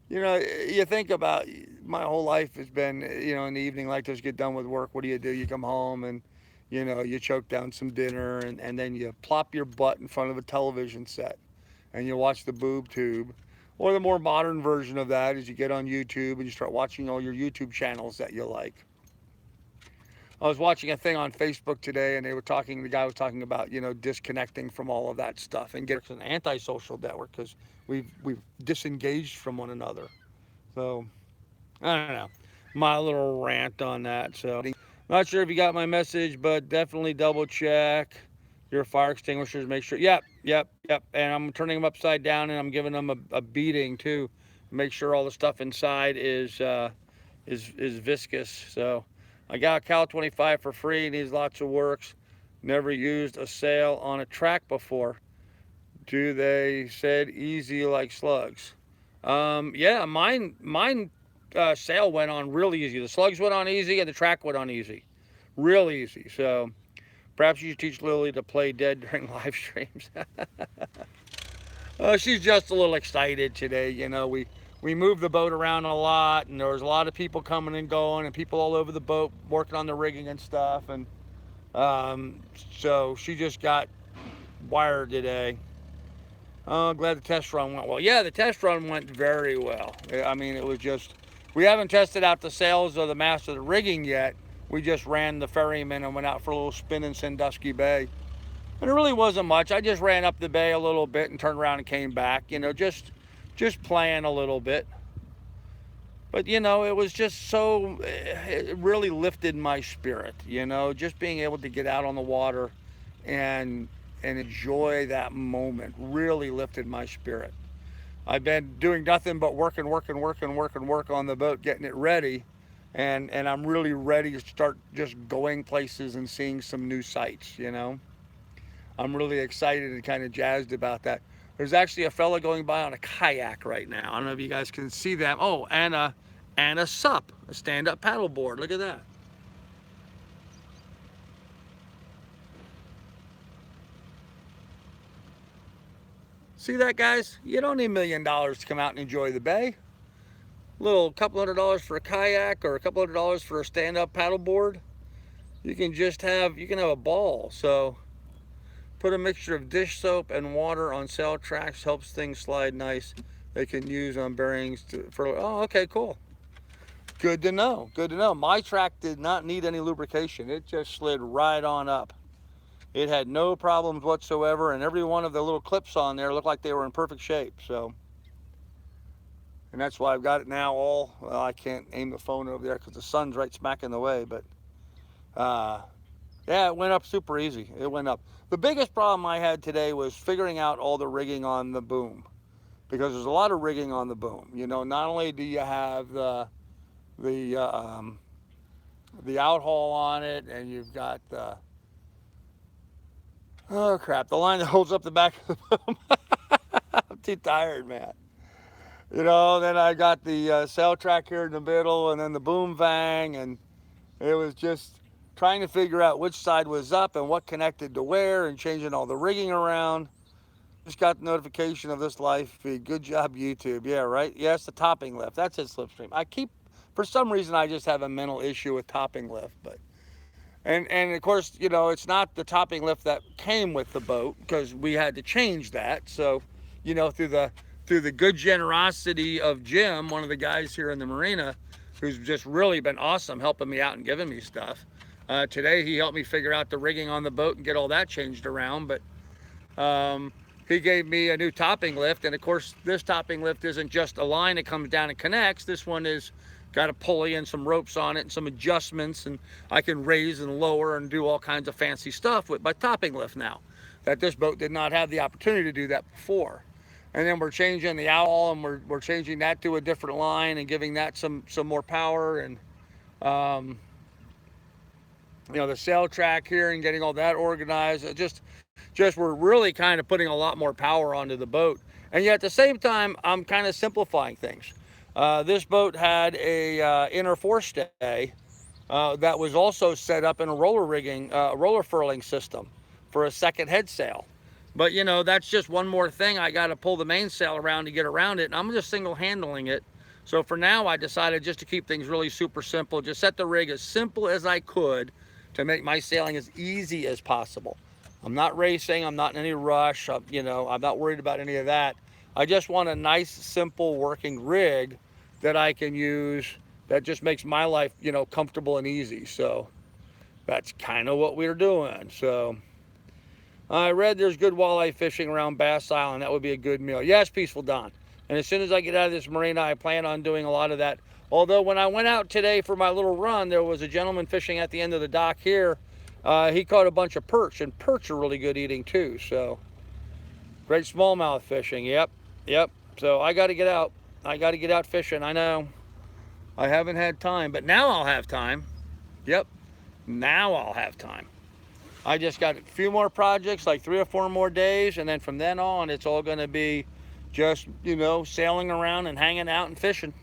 A: You know, you think about my whole life has been, you know, in the evening like this, get done with work. What do? You come home and, you know, you choke down some dinner and then you plop your butt in front of a television set and you watch the boob tube. Or the more modern version of that is you get on YouTube and you start watching all your YouTube channels that you like. I was watching a thing on Facebook today and the guy was talking about, you know, disconnecting from all of that stuff and get an antisocial network because we've disengaged from one another. So, I don't know. My little rant on that. So, not sure if you got my message, but definitely double check your fire extinguishers. Make sure. Yep. And I'm turning them upside down and I'm giving them a beating too. Make sure all the stuff inside is viscous. So, I got a Cal 25 for free. Needs lots of works. Never used a sail on a track before. Do they said easy like slugs? Yeah, mine sail went on real easy. The slugs went on easy and the track went on easy, real easy. So perhaps you should teach Lily to play dead during live streams. She's just a little excited today. We moved the boat around a lot, and there was a lot of people coming and going, and people all over the boat working on the rigging and stuff. And so she just got wired today. Oh, glad the test run went well. Yeah, the test run went very well. I mean, it was just, we haven't tested out the sails or the mast of the rigging yet. We just ran the ferryman and went out for a little spin in Sandusky Bay. And it really wasn't much. I just ran up the bay a little bit and turned around and came back, just playing a little bit. But, it was just so, it really lifted my spirit, just being able to get out on the water and enjoy that moment really lifted my spirit. I've been doing nothing but work on the boat, getting it ready. And I'm really ready to start just going places and seeing some new sights. I'm really excited and kind of jazzed about that. There's actually a fella going by on a kayak right now. I don't know if you guys can see them. Oh, and a SUP, a stand-up paddleboard. Look at that. See that, guys? You don't need $1,000,000 to come out and enjoy the bay. Little couple $100 for a kayak or a couple $100 for a stand-up paddleboard. You can have a ball. So put a mixture of dish soap and water on sail tracks, helps things slide nice. They can use on bearings oh, okay, cool. Good to know. Good to know. My track did not need any lubrication. It just slid right on up. It had no problems whatsoever, and every one of the little clips on there looked like they were in perfect shape. So, and that's why I've got it now all, well, I can't aim the phone over there because the sun's right smack in the way, but yeah, it went up super easy. It went up. The biggest problem I had today was figuring out all the rigging on the boom, because there's a lot of rigging on the boom. Not only do you have the outhaul on it, and you've got oh crap, the line that holds up the back of the boom. I'm too tired, man. Then I got the sail track here in the middle, and then the boom vang, and it was just trying to figure out which side was up and what connected to where, and changing all the rigging around. Just got the notification of this live feed. Good job, YouTube. Yeah, right? Yes, the topping lift. That's it, Slipstream. For some reason, I just have a mental issue with topping lift, but and of course, it's not the topping lift that came with the boat, because we had to change that. So, through the good generosity of Jim, one of the guys here in the Marina, who's just really been awesome helping me out and giving me stuff. Today he helped me figure out the rigging on the boat and get all that changed around, but he gave me a new topping lift. And of course, this topping lift isn't just a line that comes down and connects. This one is got a pulley and some ropes on it and some adjustments, and I can raise and lower and do all kinds of fancy stuff with my topping lift now, that this boat did not have the opportunity to do that before. And then we're changing the owl, and we're changing that to a different line and giving that some more power, and the sail track here and getting all that organized. Just we're really kind of putting a lot more power onto the boat, and yet at the same time I'm kind of simplifying things. This boat had a inner forestay that was also set up in a roller furling system for a second head sail. But that's just one more thing. I got to pull the mainsail around to get around it, and I'm just single handling it. So for now, I decided just to keep things really super simple, just set the rig as simple as I could to make my sailing as easy as possible. I'm not racing, I'm not in any rush, I'm not worried about any of that. I just want a nice, simple working rig that I can use that just makes my life, comfortable and easy. So that's kind of what we're doing. So I read there's good walleye fishing around Bass Island. That would be a good meal. Yes, Peaceful Don. And as soon as I get out of this marina, I plan on doing a lot of that. Although when I went out today for my little run, there was a gentleman fishing at the end of the dock here. He caught a bunch of perch, and perch are really good eating too. So great smallmouth fishing. Yep. So I got to get out. I got to get out fishing. I know I haven't had time, but now I'll have time. Yep. Now I'll have time. I just got a few more projects, like 3 or 4 more days, and then from then on, it's all going to be just, sailing around and hanging out and fishing.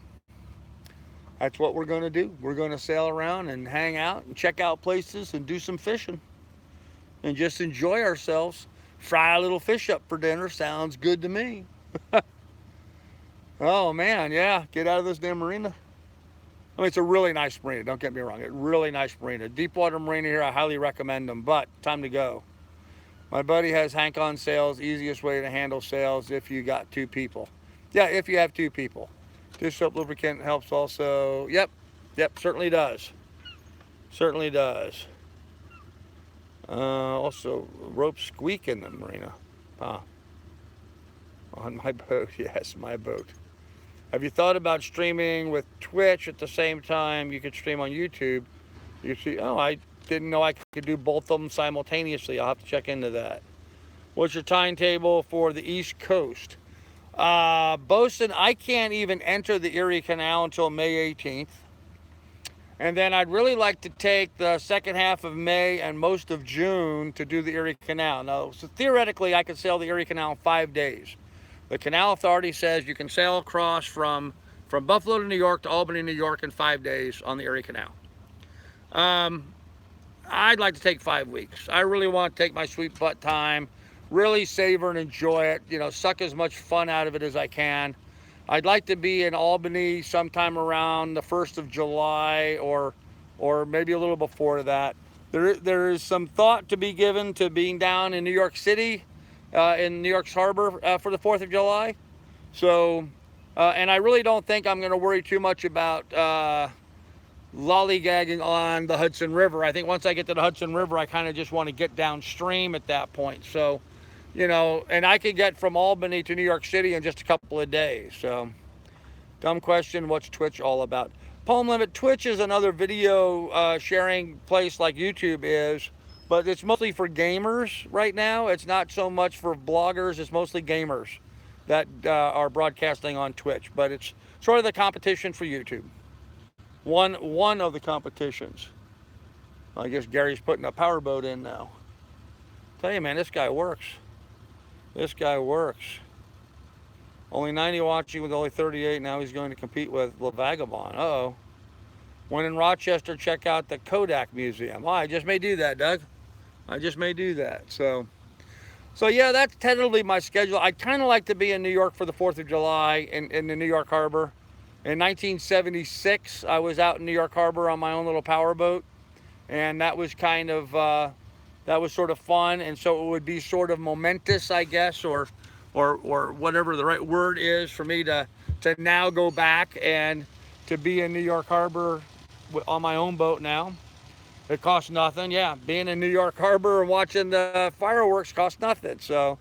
A: That's what we're going to do. We're going to sail around and hang out and check out places and do some fishing and just enjoy ourselves. Fry a little fish up for dinner sounds good to me. Oh man, yeah, get out of this damn marina. I mean, it's a really nice marina, don't get me wrong. It's a really nice marina. Deepwater marina here, I highly recommend them, but time to go. My buddy has Hank on sales, easiest way to handle sales if you got 2 people. Yeah, if you have 2 people. Dish soap lubricant helps also. Yep, certainly does. Certainly does. Also, rope squeak in the marina. Huh. On my boat, yes, my boat. Have you thought about streaming with Twitch at the same time you could stream on YouTube? You see, oh, I didn't know I could do both of them simultaneously. I'll have to check into that. What's your timetable for the East Coast? Bosun, I can't even enter the Erie Canal until May 18th. And then I'd really like to take the second half of May and most of June to do the Erie Canal. Now, so theoretically, I could sail the Erie Canal in 5 days. The Canal Authority says you can sail across from Buffalo to New York to Albany, New York in 5 days on the Erie Canal. I'd like to take 5 weeks. I really want to take my sweet butt time, really savor and enjoy it, suck as much fun out of it as I can. I'd like to be in Albany sometime around the 1st of July or maybe a little before that. There is some thought to be given to being down in New York City, in New York's harbor for the 4th of July. So, and I really don't think I'm going to worry too much about lollygagging on the Hudson River. I think once I get to the Hudson River, I kind of just want to get downstream at that point. So, and I could get from Albany to New York City in just a couple of days. So, dumb question, what's Twitch all about? Palm Limit, Twitch is another video sharing place like YouTube is, but it's mostly for gamers right now. It's not so much for bloggers, it's mostly gamers that are broadcasting on Twitch, but it's sort of the competition for YouTube. One of the competitions. I guess Gary's putting a powerboat in now. Tell you, man, this guy works. This guy works. Only 90 watching with only 38. Now he's going to compete with La Vagabond. Uh-oh. When in Rochester, check out the Kodak Museum. Oh, I just may do that, Doug. I just may do that. So yeah, that's tentatively my schedule. I'd kind of like to be in New York for the 4th of July in the New York Harbor. In 1976, I was out in New York Harbor on my own little powerboat. And that was kind of, that was sort of fun. And so it would be sort of momentous, I guess, or whatever the right word is for me to now go back and to be in New York Harbor on my own boat now. It costs nothing. Yeah, being in New York Harbor and watching the fireworks costs nothing. So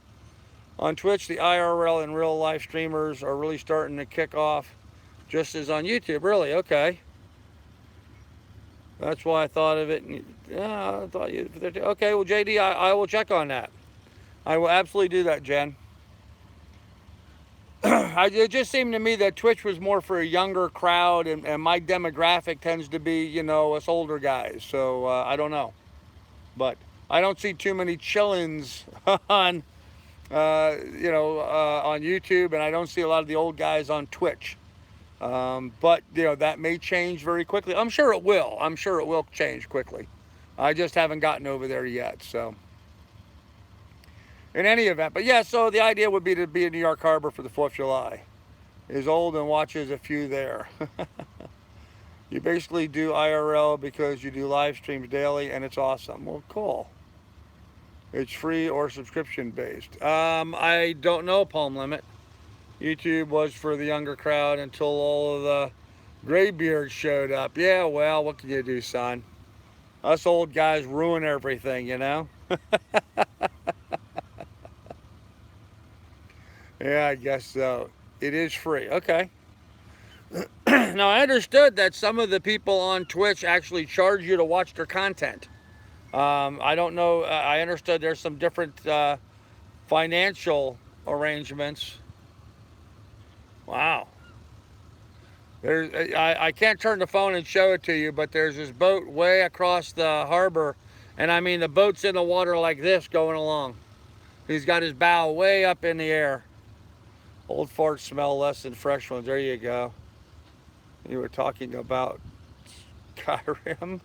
A: on Twitch, the IRL and real life streamers are really starting to kick off just as on YouTube. Really? Okay. That's why I thought of it. Yeah, I thought you. Okay, well, JD, I will check on that. I will absolutely do that, Jen. It just seemed to me that Twitch was more for a younger crowd, and my demographic tends to be, us older guys. So I don't know, but I don't see too many chillins on, on YouTube, and I don't see a lot of the old guys on Twitch. But that may change very quickly. I'm sure it will. I'm sure it will change quickly. I just haven't gotten over there yet. So, in any event, but yeah. So the idea would be to be in New York Harbor for the 4th of July. Is old and watches a few there. You basically do IRL because you do live streams daily, and it's awesome. Well, cool. It's free or subscription based. I don't know, Palm Limit. YouTube was for the younger crowd until all of the graybeards showed up. Yeah, well, what can you do, son? Us old guys ruin everything, Yeah, I guess so. It is free. Okay. Now, I understood that some of the people on Twitch actually charge you to watch their content. I don't know. I understood there's some different financial arrangements. Wow. I can't turn the phone and show it to you, but there's this boat way across the harbor And I mean, the boat's in the water like this going along. He's got his bow way up in the air. Old farts smell less than fresh ones. There you go. You were talking about Skyrim.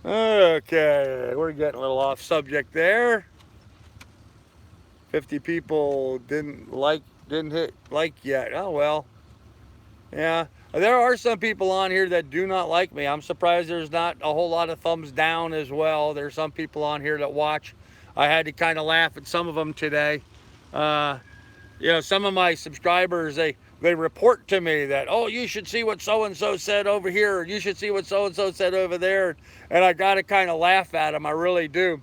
A: Okay, we're getting a little off subject there. 50 people didn't hit like yet. Oh well. Yeah. There are some people on here that do not like me. I'm surprised there's not a whole lot of thumbs down as well. There's some people on here that watch. I had to kind of laugh at some of them today. Uh, some of my subscribers, they report to me that, oh, you should see what so-and-so said over here. You should see what so-and-so said over there. And I got to kind of laugh at them. I really do.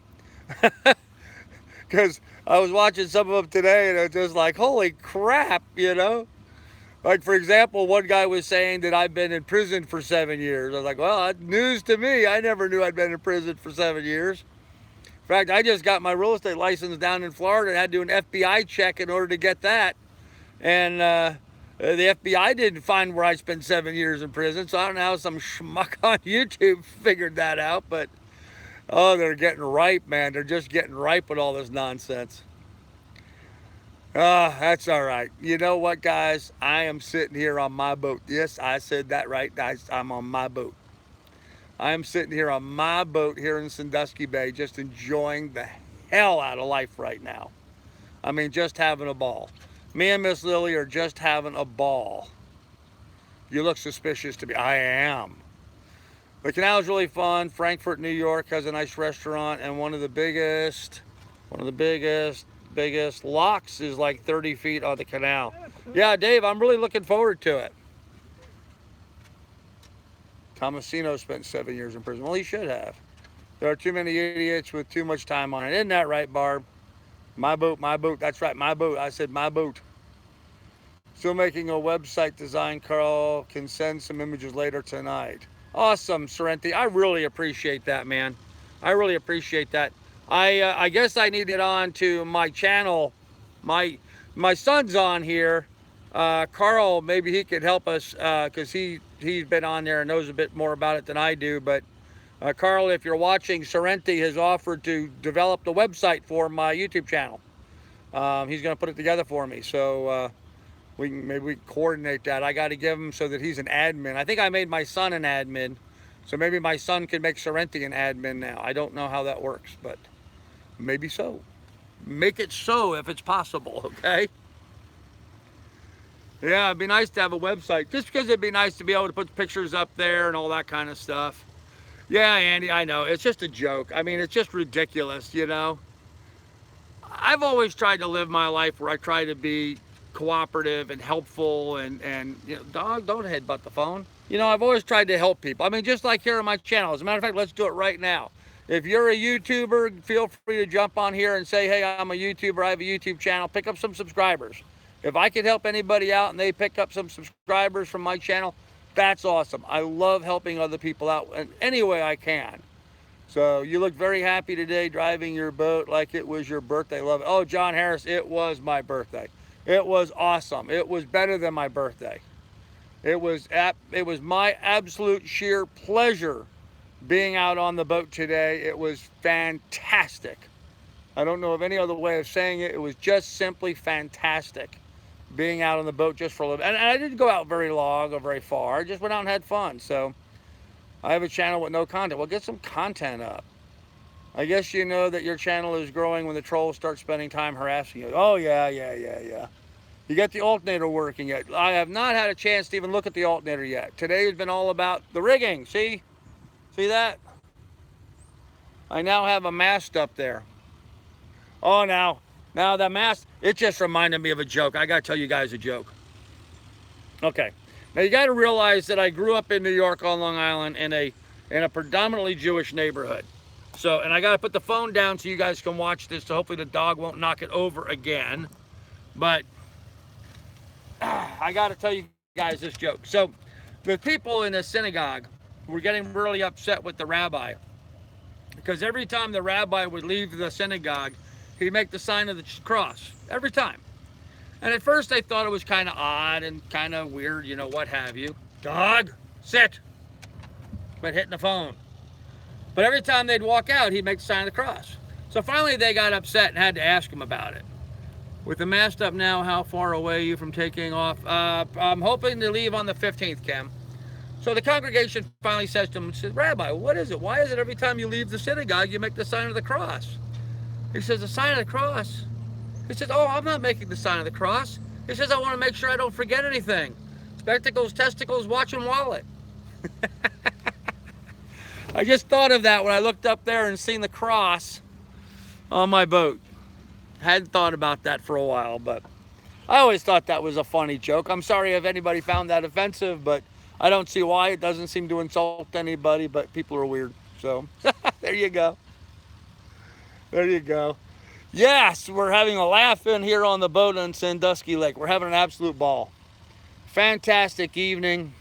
A: Because I was watching some of them today and it was just like, holy crap, Like, for example, one guy was saying that I've been in prison for 7 years. I was like, well, that's news to me. I never knew I'd been in prison for 7 years. In fact, I just got my real estate license down in Florida and had to do an FBI check in order to get that. And the FBI didn't find where I spent 7 years in prison, so I don't know how some schmuck on YouTube figured that out. But, oh, they're getting ripe, man. They're just getting ripe with all this nonsense. That's all right. You know what, guys? I am sitting here on my boat. Yes, I said that right. I'm on my boat. I am sitting here on my boat here in Sandusky Bay, just enjoying the hell out of life right now. I mean, just having a ball. Me and Miss Lily are just having a ball. You look suspicious to me. I am. The canal is really fun. Frankfort, New York has a nice restaurant, and one of the biggest locks is like 30 feet on the canal. Yeah, Dave, I'm really looking forward to it. Tomasino spent 7 years in prison. Well, he should have. There are too many idiots with too much time on it. Isn't that right, Barb? My boat, my boat. That's right, my boat. I said my boat. Still making a website design. Carl can send some images later tonight. Awesome, Sorrenti. I really appreciate that, man. I really appreciate that. I guess I need to get on to my channel. My son's on here. Carl, maybe he could help us because he's been on there and knows a bit more about it than I do. But Carl, if you're watching, Sorrenti has offered to develop the website for my YouTube channel. He's going to put it together for me. So maybe we can coordinate that. I got to give him so that he's an admin. I think I made my son an admin. So maybe my son can make Sorrenti an admin now. I don't know how that works, but maybe so. Make it so if it's possible, okay? Yeah, it'd be nice to have a website. Just because it'd be nice to be able to put pictures up there and all that kind of stuff. Yeah, Andy, I know. It's just a joke. I mean, it's just ridiculous, I've always tried to live my life where I try to be cooperative and helpful and dog, don't headbutt the phone. I've always tried to help people. I mean, just like here on my channel. As a matter of fact, let's do it right now. If you're a YouTuber, feel free to jump on here and say, hey, I'm a YouTuber. I have a YouTube channel. Pick up some subscribers. If I can help anybody out and they pick up some subscribers from my channel, that's awesome. I love helping other people out in any way I can. So you look very happy today driving your boat like it was your birthday. Love it. Oh, John Harris, it was my birthday. It was awesome. It was better than my birthday. It was my absolute sheer pleasure being out on the boat today. It was fantastic. I don't know of any other way of saying it. It was just simply fantastic being out on the boat just for a little bit. And I didn't go out very long or very far. I just went out and had fun. So I have a channel with no content. Well, get some content up. I guess you know that your channel is growing when the trolls start spending time harassing you. Oh, yeah. You got the alternator working yet? I have not had a chance to even look at the alternator yet. Today has been all about the rigging. See that? I now have a mast up there. Oh, now the mast, it just reminded me of a joke. I got to tell you guys a joke. Okay. Now you got to realize that I grew up in New York on Long Island in a predominantly Jewish neighborhood. So, and I got to put the phone down so you guys can watch this, so hopefully the dog won't knock it over again. But I got to tell you guys this joke. So the people in the synagogue were getting really upset with the rabbi because every time the rabbi would leave the synagogue, he'd make the sign of the cross every time. And at first they thought it was kind of odd and kind of weird, what have you. Dog, sit. Quit hitting the phone.
C: But every time they'd walk out, he'd make the sign of the cross. So finally they got upset and had to ask him about it. With the mast up now, how far away are you from taking off? I'm hoping to leave on the 15th, Kim. So the congregation finally says to him, says, Rabbi, what is it? Why is it every time you leave the synagogue, you make the sign of the cross? He says, the sign of the cross? He says, oh, I'm not making the sign of the cross. He says, I want to make sure I don't forget anything. Spectacles, testicles, watch, and wallet. I just thought of that when I looked up there and seen the cross on my boat. Hadn't thought about that for a while, but I always thought that was a funny joke. I'm sorry if anybody found that offensive, but I don't see why. It doesn't seem to insult anybody, but people are weird. So there you go. There you go. Yes, we're having a laugh in here on the boat on Sandusky Lake. We're having an absolute ball. Fantastic evening.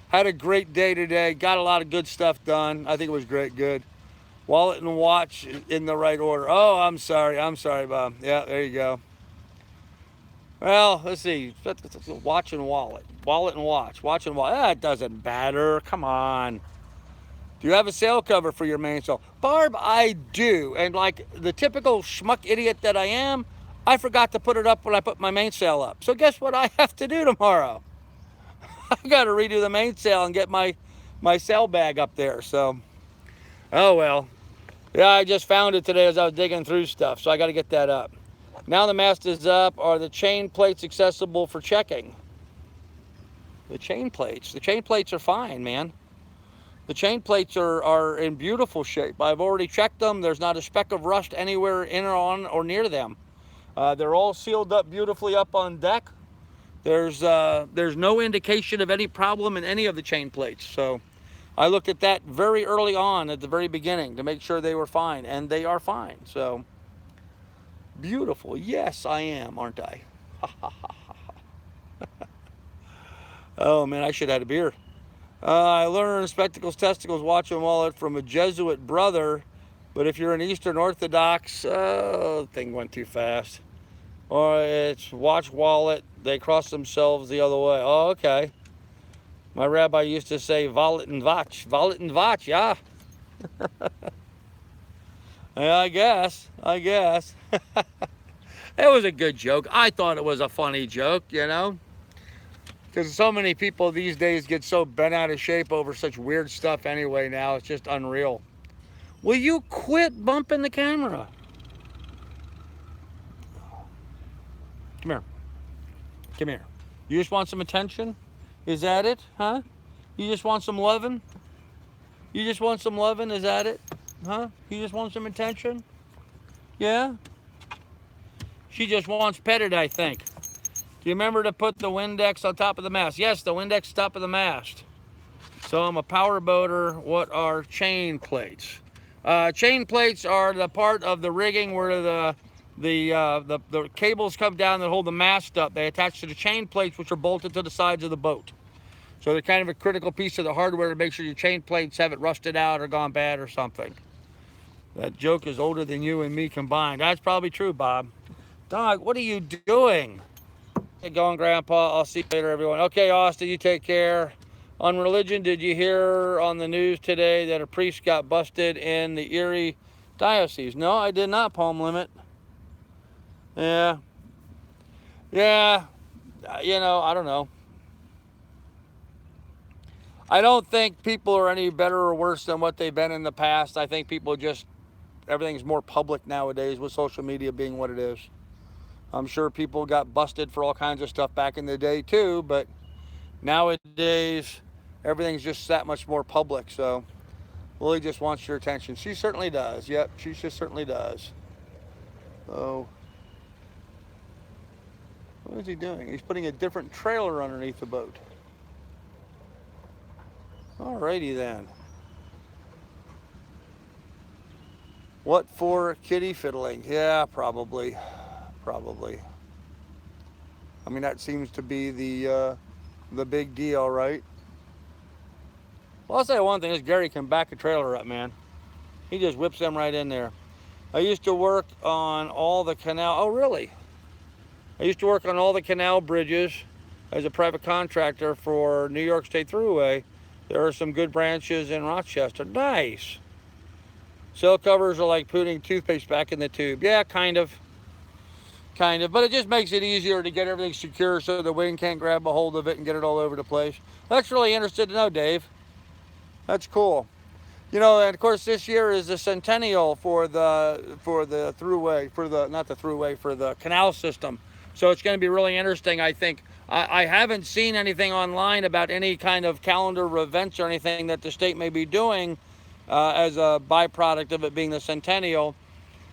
C: Had a great day today. Got a lot of good stuff done. I think it was good. Wallet and watch in the right order. Oh, I'm sorry, Bob. Yeah, there you go. Well, let's see. Watch and wallet. Wallet and watch. Watch and watch. That doesn't matter. Come on. Do you have a sail cover for your mainsail? Barb, I do. And like the typical schmuck idiot that I am, I forgot to put it up when I put my mainsail up. So guess what I have to do tomorrow? I got to redo the mainsail and get my sail bag up there. So, oh well. Yeah, I just found it today as I was digging through stuff, so I got to get that up. Now the mast is up. Are the chain plates accessible for checking? The chain plates are fine, man. The chain plates are in beautiful shape. I've already checked them. There's not a speck of rust anywhere in or on or near them. They're all sealed up beautifully up on deck. There's no indication of any problem in any of the chain plates. So I looked at that very early on at the very beginning to make sure they were fine, and they are fine. So beautiful. Yes, I am, aren't I? Oh man, I should have had a beer. I learned spectacles, testicles, watch and wallet from a Jesuit brother, but if you're an Eastern Orthodox, the thing went too fast. Or it's watch, wallet, they cross themselves the other way. Oh, okay. My rabbi used to say wallet and watch, yeah. Yeah, I guess. It was a good joke. I thought it was a funny joke, you know. Because so many people these days get so bent out of shape over such weird stuff anyway now. It's just unreal. Will you quit bumping the camera? Come here. Come here. You just want some attention? Is that it? Huh? You just want some loving? You just want some loving? Is that it? Huh? You just want some attention? Yeah? She just wants petted, I think. Do you remember to put the Windex on top of the mast? Yes, the Windex top of the mast. So I'm a power boater. What are chain plates? Chain plates are the part of the rigging where the cables come down that hold the mast up. They attach to the chain plates, which are bolted to the sides of the boat. So they're kind of a critical piece of the hardware to make sure your chain plates haven't rusted out or gone bad or something. That joke is older than you and me combined. That's probably true, Bob. Dog, what are you doing? Get going, Grandpa. I'll see you later, everyone. Okay, Austin, you take care. On religion, did you hear on the news today that a priest got busted in the Erie diocese? No, I did not, Palm Limit. Yeah. Yeah. You know, I don't know. I don't think people are any better or worse than what they've been in the past. I think people just, everything's more public nowadays with social media being what it is. I'm sure people got busted for all kinds of stuff back in the day too, but nowadays everything's just that much more public. So Lily just wants your attention. She certainly does. Yep, she just certainly does. Oh, what is he doing? He's putting a different trailer underneath the boat. Alrighty then. What for kitty fiddling? Yeah, probably. I mean, that seems to be the big deal, right? Well, I'll say one thing, is Gary can back a trailer up, man. He just whips them right in there. I used to work on all the canal, oh really? I used to work on all the canal bridges as a private contractor for New York State Thruway. There are some good branches in Rochester. Nice. Sail covers are like putting toothpaste back in the tube. Yeah, kind of. Kind of. But it just makes it easier to get everything secure so the wind can't grab a hold of it and get it all over the place. That's really interesting to know, Dave. That's cool. You know, and of course this year is the centennial for the throughway, for the not the throughway, for the canal system. So it's going to be really interesting, I think. I haven't seen anything online about any kind of calendar of events or anything that the state may be doing as a byproduct of it being the centennial,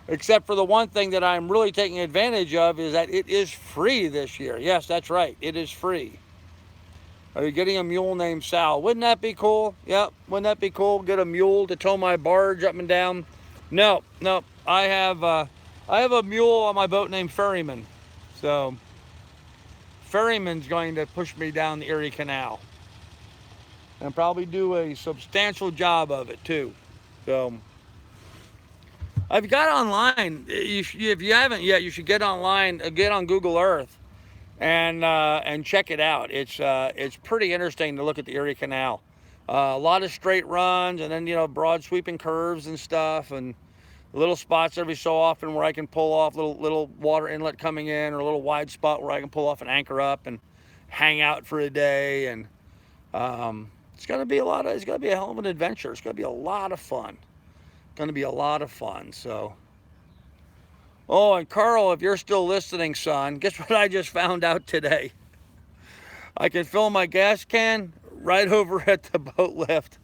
C: except for the one thing that I'm really taking advantage of is that it is free this year. Yes, that's right. It is free. Are you getting a mule named Sal? Wouldn't that be cool? Yep, wouldn't that be cool? Get a mule to tow my barge up and down? No, no. I have a mule on my boat named Ferryman. So Ferryman's going to push me down the Erie Canal and probably do a substantial job of it too. So I've got online. If you haven't yet, you should get online. Get on Google Earth and check it out. It's pretty interesting to look at the Erie Canal. A lot of straight runs, and then broad sweeping curves and stuff, and little spots every so often where I can pull off, little water inlet coming in, or a little wide spot where I can pull off and anchor up and hang out for a day. And it's gonna be a hell of an adventure. It's gonna be a lot of fun. Going to be a lot of fun. So, oh, and Carl, if you're still listening, son, guess what I just found out today? I can fill my gas can right over at the boat lift.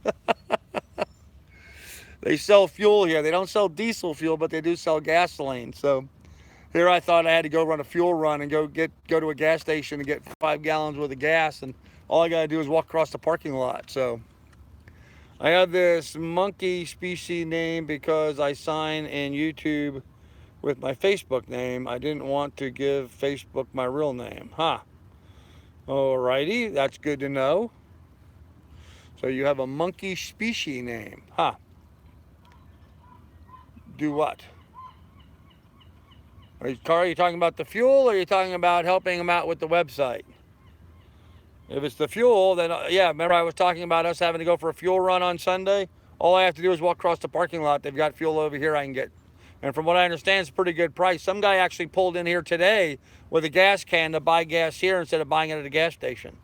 C: They sell fuel here. They don't sell diesel fuel, but they do sell gasoline. So here I thought I had to go run a fuel run and go to a gas station and get 5 gallons worth of gas, and all I got to do is walk across the parking lot. So I have this monkey species name because I sign in YouTube with my Facebook name. I didn't want to give Facebook my real name. Huh. Alrighty, that's good to know. So you have a monkey species name. Huh. Do what? Are you talking about the fuel, or are you talking about helping them out with the website? If it's the fuel, then yeah, remember I was talking about us having to go for a fuel run on Sunday? All I have to do is walk across the parking lot. They've got fuel over here I can get. And from what I understand, it's a pretty good price. Some guy actually pulled in here today with a gas can to buy gas here instead of buying it at a gas station.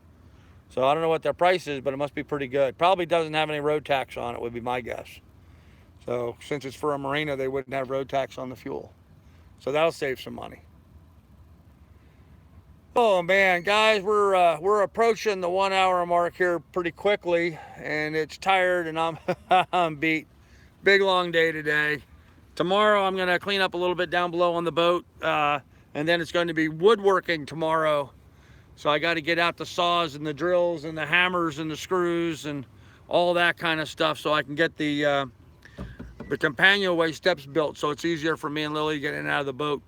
C: So I don't know what their price is, but it must be pretty good. Probably doesn't have any road tax on it, would be my guess. So since it's for a marina, they wouldn't have road tax on the fuel. So that'll save some money. Oh man, guys, we're approaching the 1 hour mark here pretty quickly, and it's tired, and I'm I'm beat. Big long day today. Tomorrow I'm gonna clean up a little bit down below on the boat, and then it's going to be woodworking tomorrow. So I got to get out the saws and the drills and the hammers and the screws and all that kind of stuff, so I can get the companionway steps built, so it's easier for me and Lily getting out of the boat.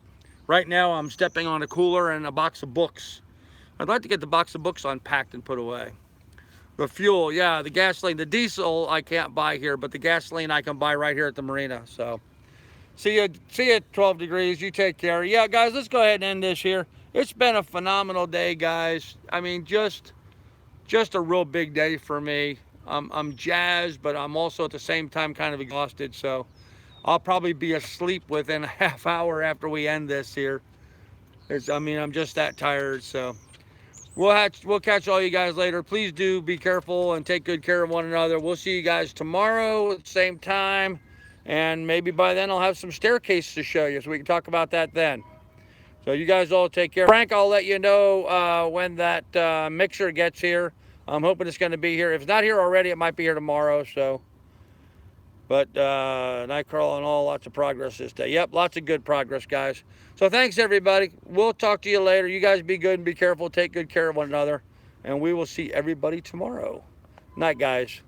C: Right now, I'm stepping on a cooler and a box of books. I'd like to get the box of books unpacked and put away. The fuel, yeah, the gasoline, the diesel I can't buy here, but the gasoline I can buy right here at the marina. So, see you at 12 degrees. You take care. Yeah, guys, let's go ahead and end this here. It's been a phenomenal day, guys. I mean, just a real big day for me. I'm jazzed, but I'm also at the same time kind of exhausted. So I'll probably be asleep within a half hour after we end this here. I'm just that tired. So we'll catch all you guys later. Please do be careful and take good care of one another. We'll see you guys tomorrow at the same time. And maybe by then I'll have some staircases to show you, so we can talk about that then. So you guys all take care. Frank, I'll let you know when that mixer gets here. I'm hoping it's going to be here. If it's not here already, it might be here tomorrow. So. But night crawl and all, lots of progress this day. Yep, lots of good progress, guys. So thanks, everybody. We'll talk to you later. You guys be good and be careful. Take good care of one another. And we will see everybody tomorrow. Night, guys.